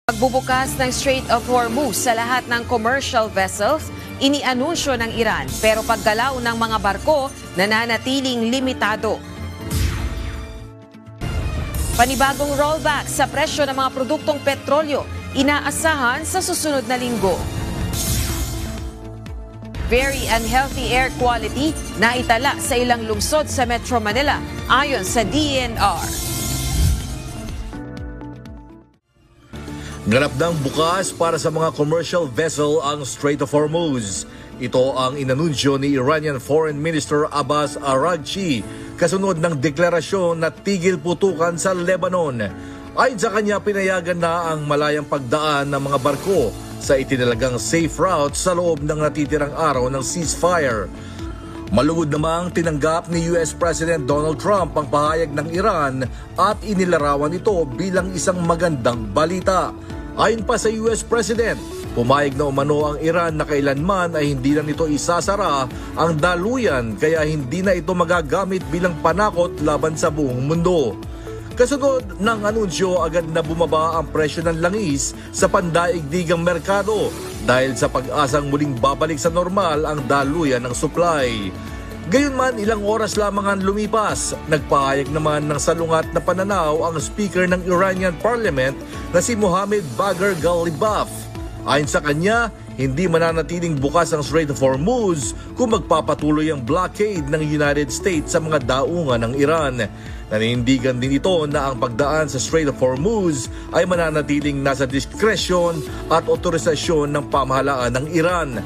Pagbubukas ng Strait of Hormuz sa lahat ng commercial vessels, inianunsyo ng Iran pero paggalaw ng mga barko nananatiling limitado. Panibagong rollback sa presyo ng mga produktong petrolyo inaasahan sa susunod na linggo. Very unhealthy air quality na itala sa ilang lungsod sa Metro Manila ayon sa DENR. Ganap ng bukas para sa mga commercial vessel ang Strait of Hormuz. Ito ang inanunsyo ni Iranian Foreign Minister Abbas Araghchi kasunod ng deklarasyon na tigil putukan sa Lebanon. Ayon sa kanya, pinayagan na ang malayang pagdaan ng mga barko sa itinalagang safe route sa loob ng natitirang araw ng ceasefire. Malugod namang tinanggap ni US President Donald Trump ang pahayag ng Iran at inilarawan ito bilang isang magandang balita. Ayon pa sa US President, pumayag na umano ang Iran na kailanman ay hindi na nito isasara ang daluyan kaya hindi na ito magagamit bilang panakot laban sa buong mundo. Kasunod ng anunsyo, agad na bumaba ang presyo ng langis sa pandaigdigang merkado dahil sa pag-asang muling babalik sa normal ang daluyan ng supply. Gayunman, ilang oras lamang ang lumipas. Nagpahayag naman ng salungat na pananaw ang Speaker ng Iranian Parliament na si Mohammad Bagher Ghalibaf. Ayon sa kanya, hindi mananatiling bukas ang Strait of Hormuz kung magpapatuloy ang blockade ng United States sa mga daungan ng Iran. Naninindigan din ito na ang pagdaan sa Strait of Hormuz ay mananatiling nasa diskresyon at otorisasyon ng pamahalaan ng Iran.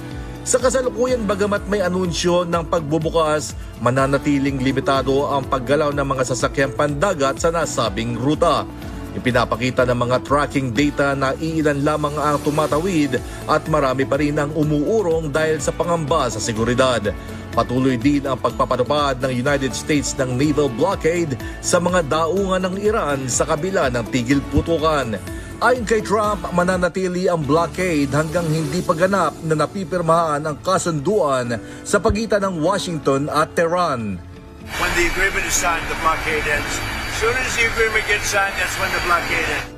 Sa kasalukuyan, bagamat may anunsyo ng pagbubukas, mananatiling limitado ang paggalaw ng mga sasakyang pandagat sa nasabing ruta. Ipinapakita ng mga tracking data na iilan lamang ang tumatawid at marami pa rin ang umuurong dahil sa pangamba sa seguridad. Patuloy din ang pagpapatupad ng United States ng naval blockade sa mga daungan ng Iran sa kabila ng tigil putukan. Ayon kay Trump, mananatili ang blockade hanggang hindi pa ganap na napipirmahan ang kasunduan sa pagitan ng Washington at Tehran. When the agreement is signed, the blockade ends. As soon as the agreement gets signed, that's when the blockade ends.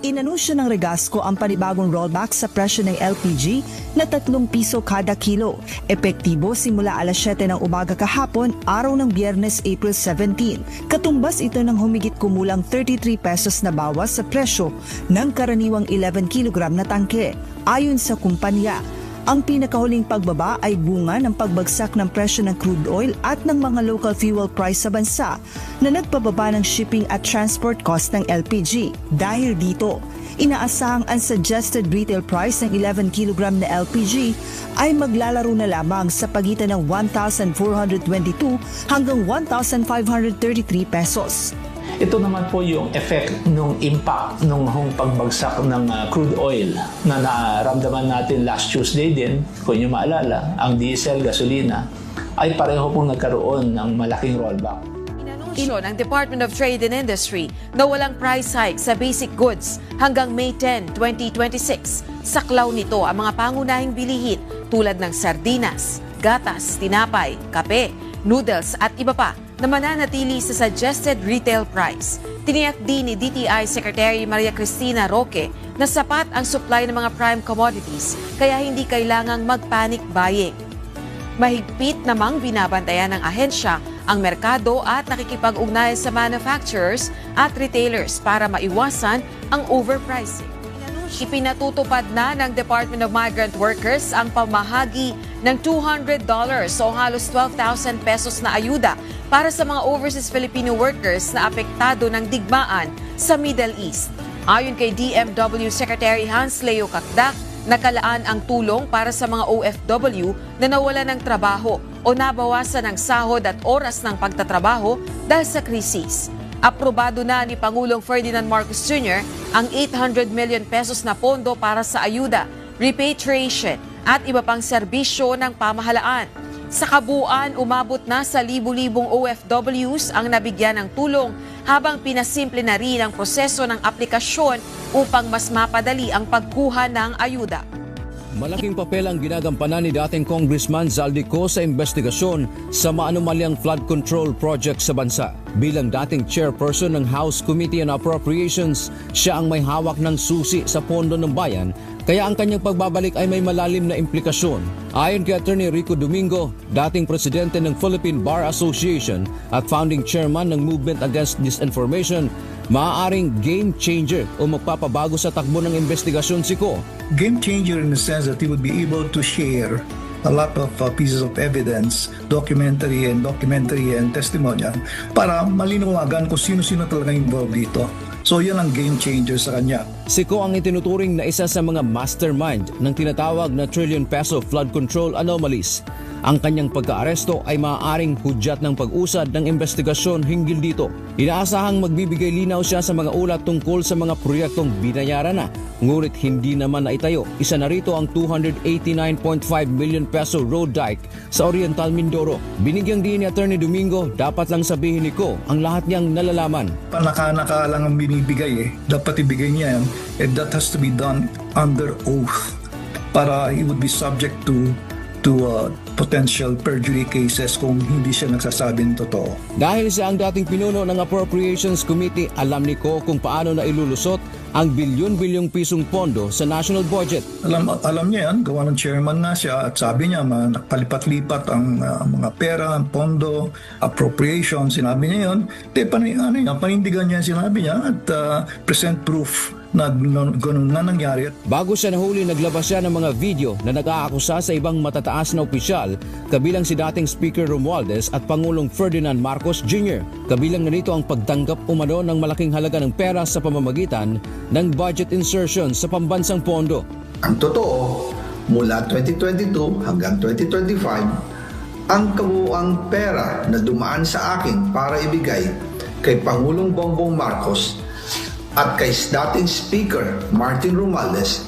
Inanunsyo ng Regasco ang panibagong rollback sa presyo ng LPG na 3 piso kada kilo. Epektibo simula alas 7 ng umaga kahapon, araw ng Biyernes, April 17. Katumbas ito ng humigit kumulang 33 pesos na bawas sa presyo ng karaniwang 11 kilogram na tangke. Ayon sa kumpanya, ang pinakahuling pagbaba ay bunga ng pagbagsak ng presyo ng crude oil at ng mga local fuel price sa bansa na nagpababa ng shipping at transport cost ng LPG. Dahil dito, inaasahang unsuggested retail price ng 11 kg na LPG ay maglalaro na lamang sa pagitan ng 1,422 hanggang 1,533 pesos. Ito naman po yung effect ng impact ng pagbagsak ng crude oil na naramdaman natin last Tuesday din. Kung nyo maalala, ang diesel, gasolina ay pareho pong nagkaroon ng malaking rollback. Inanunsyo ng Department of Trade and Industry na walang price hike sa basic goods hanggang May 10, 2026. Saklaw nito ang mga pangunahing bilihin tulad ng sardinas, gatas, tinapay, kape, noodles at iba pa na mananatili sa suggested retail price. Tiniyak din ni DTI Secretary Maria Cristina Roque na sapat ang supply ng mga prime commodities kaya hindi kailangang mag-panic buying. Mahigpit namang binabantayan ng ahensya ang merkado at nakikipag-ugnayan sa manufacturers at retailers para maiwasan ang overpricing. Ipinatutupad na ng Department of Migrant Workers ang pamahagi ng $200 o halos 12,000 pesos na ayuda para sa mga overseas Filipino workers na apektado ng digmaan sa Middle East. Ayon kay DMW Secretary Hans Leo Kakdak, nakalaan ang tulong para sa mga OFW na nawalan ng trabaho o nabawasan ng sahod at oras ng pagtatrabaho dahil sa krisis. Aprobado na ni Pangulong Ferdinand Marcos Jr. ang 800 million pesos na pondo para sa ayuda, repatriation at iba pang serbisyo ng pamahalaan. Sa kabuuan, umabot na sa libu-libong OFWs ang nabigyan ng tulong habang pinasimple na rin ang proseso ng aplikasyon upang mas mapadali ang pagkuha ng ayuda. Malaking papel ang ginagampanan ni dating Congressman Zaldico sa investigasyon sa maanumalyang flood control project sa bansa. Bilang dating chairperson ng House Committee on Appropriations, siya ang may hawak ng susi sa pondo ng bayan, kaya ang kanyang pagbabalik ay may malalim na implikasyon. Ayon kay Attorney Rico Domingo, dating presidente ng Philippine Bar Association at founding chairman ng Movement Against Disinformation, maaaring game changer o magpapabago sa takbo ng investigasyon si Ko. Game changer in the sense that he would be able to share a lot of pieces of evidence, documentary and testimonial para malinawagan kung sino-sino talaga involved dito. So yan ang game changer sa kanya. Si Ko ang itinuturing na isa sa mga mastermind ng tinatawag na trillion peso flood control anomalies. Ang kanyang pagkaaresto ay maaaring hudyat ng pag-usad ng investigasyon hinggil dito. Inaasahang magbibigay linaw siya sa mga ulat tungkol sa mga proyektong binayaran na, ngunit hindi naman naitayo. Isa na rito ang 289.5 million peso road dike sa Oriental Mindoro. Binigyang din ni Attorney Domingo, dapat lang sabihin ni Ko ang lahat niyang nalalaman. Panaka-naka lang ang binibigay dapat ibigay niya yan, and that has to be done under oath para he would be subject to potential perjury cases kung hindi siya nagsasabi ng totoo. Dahil siya ang dating pinuno ng Appropriations Committee, alam ni Ko kung paano na ilulusot ang bilyon-bilyong pisong pondo sa national budget. Alam niya yan, gawa ng chairman na siya at sabi niya nakpalipat-lipat ang mga pera, ang pondo, appropriation, sinabi niya yun. Panindigan niya sinabi niya at present proof na ganun na nangyari. Bago siya nahuli, naglabas siya ng mga video na nag-aakusa sa ibang matataas na opisyal, kabilang si dating Speaker Romualdez at Pangulong Ferdinand Marcos Jr. Kabilang na rito ang pagtanggap umano ng malaking halaga ng pera sa pamamagitan ng budget insertion sa pambansang pondo. Ang totoo, mula 2022 hanggang 2025, ang kabuuang pera na dumaan sa akin para ibigay kay Pangulong Bongbong Marcos at kay dating Speaker Martin Romualdez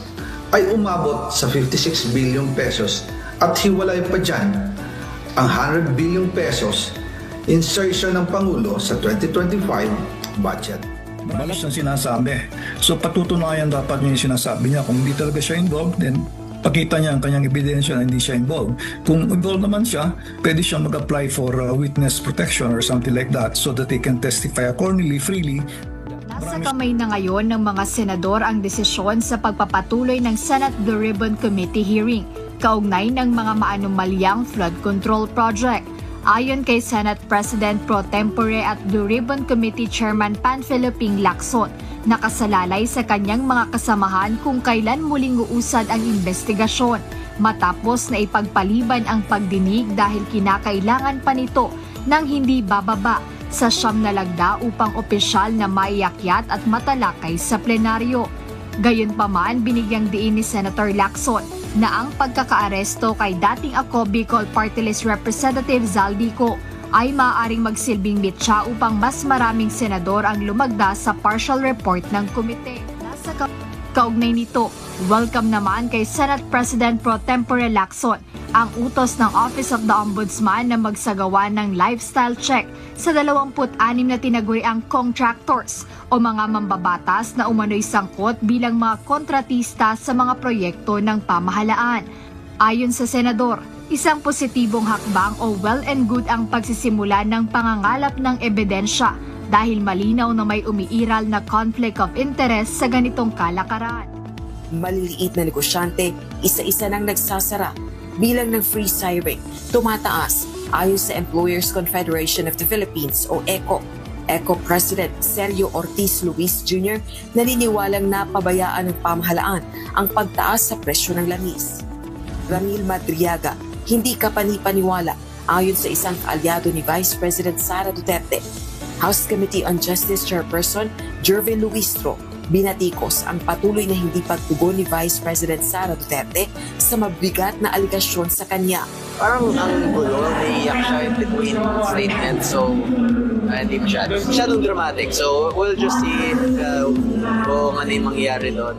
ay umabot sa 56 billion pesos at hiwalay pa dyan ang 100 billion pesos insertion ng Pangulo sa 2025 budget. Marami siyang sinasabi. So patutunayan dapat niya yung sinasabi niya. Kung hindi talaga siya involved, then pakita niya ang kanyang ebidensya na hindi siya involved. Kung involved naman siya, pwede siyang mag-apply for witness protection or something like that so that they can testify accordingly, freely. Nasa kamay na ngayon ng mga senador ang desisyon sa pagpapatuloy ng Senate Blue Ribbon Committee hearing kaugnay ng mga maanumalyang flood control project. Ayon kay Senate President Pro Tempore at Blue Ribbon Committee Chairman Panfilo Ping Lacson, nakasalalay sa kanyang mga kasamahan kung kailan muling uusad ang investigasyon matapos na ipagpaliban ang pagdinig dahil kinakailangan pa nito ng hindi bababa sa 9 na lagda upang opisyal na maiakyat at matalakay sa plenaryo. Gayunpaman, binigyang diin ni Senator Lacson na ang pagkakaaresto kay dating Ako Bicol Party List Representative Zaldico ay maaaring magsilbing mitya upang mas maraming senador ang lumagda sa partial report ng komite. Nasa kaugnay nito, welcome naman kay Senate President Pro Tempore Lacson ang utos ng Office of the Ombudsman na magsagawa ng lifestyle check sa 26 na tinaguriang contractors o mga mambabatas na umano'y sangkot bilang mga kontratista sa mga proyekto ng pamahalaan. Ayon sa senador, isang positibong hakbang o well and good ang pagsisimula ng pangangalap ng ebidensya dahil malinaw na may umiiral na conflict of interest sa ganitong kalakaran. Maliliit na negosyante, isa-isa nang nagsasara. Bilang ng free siring, tumataas ayon sa Employers Confederation of the Philippines o ECO. ECO President Sergio Ortiz Luis Jr. naniniwalang napabayaan ng pamahalaan ang pagtaas sa presyo ng langis. Ramil Madriaga, hindi ka panipaniwala ayon sa isang kaalyado ni Vice President Sara Duterte. House Committee on Justice Chairperson Jervin Luistro, binatikos ang patuloy na hindi pagtugon ni Vice President Sara Duterte sa mabigat na aligasyon sa kanya. Parang ang gulo, naiiyak siya in between statements, so hindi masyadong dramatic. So we'll just see kung ano yung mangyayari doon.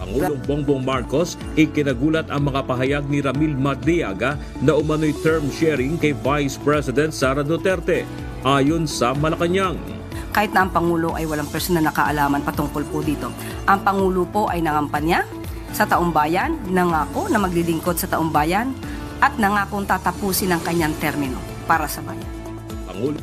Pangulong Bongbong Marcos, ikinagulat ang mga pahayag ni Ramil Madriaga na umano'y term sharing kay Vice President Sara Duterte. Ayon sa Malacanang, kahit na ang Pangulo ay walang personal na kaalaman patungkol po dito. Ang Pangulo po ay nangampanya sa taumbayan, nangako na maglilingkod sa taumbayan at nangakong tatapusin ang kanyang termino para sa bayan. Pangulo